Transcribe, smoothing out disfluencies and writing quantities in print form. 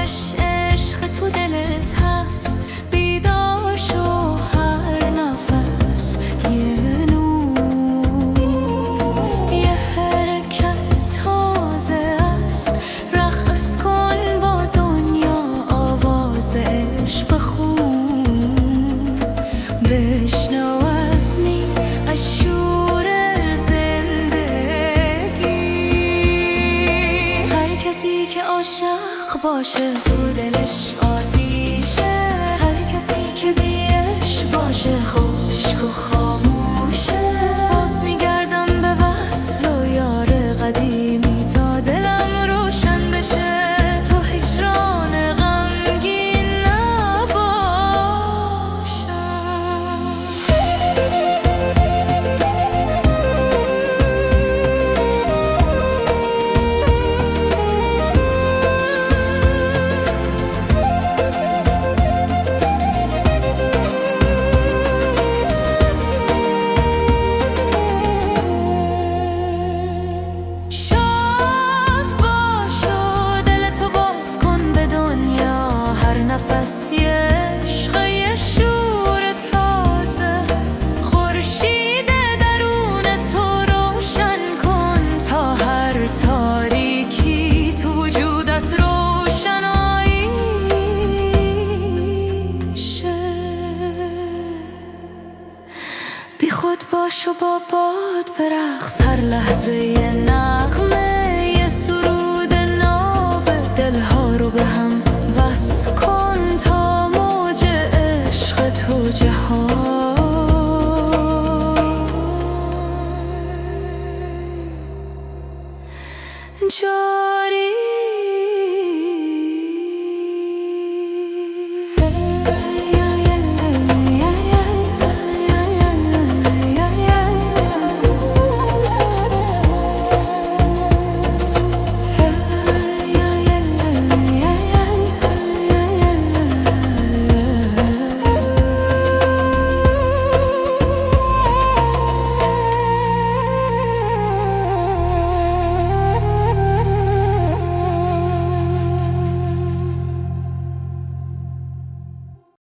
باورش عشق تو دلت هست، بیدار شو هر نفس یه نور، یه حرکت تازه است، رقص کن با دنیا، آواز عشق بخون، بشنو از نی از شور زندگی. هر کسی که عاشق باشه تو دلش آتیشه، هر کسی که بیش باشه خشک و خاموشه. باز میگردم به وصل و یار قدیمی تا دلم روشن بشه، تو هجران غمگین نباشم. نفس یه عشق یه شور تازه است، خورشید درون تو روشن کن تا هر تاریکی تو وجودت روشنایی شه. بی خود باش و با باد برقص، هر لحظه یه نغمه، یه سرود ناب، دلها رو به هم وصل کن تا موج عشق تو جهان جاری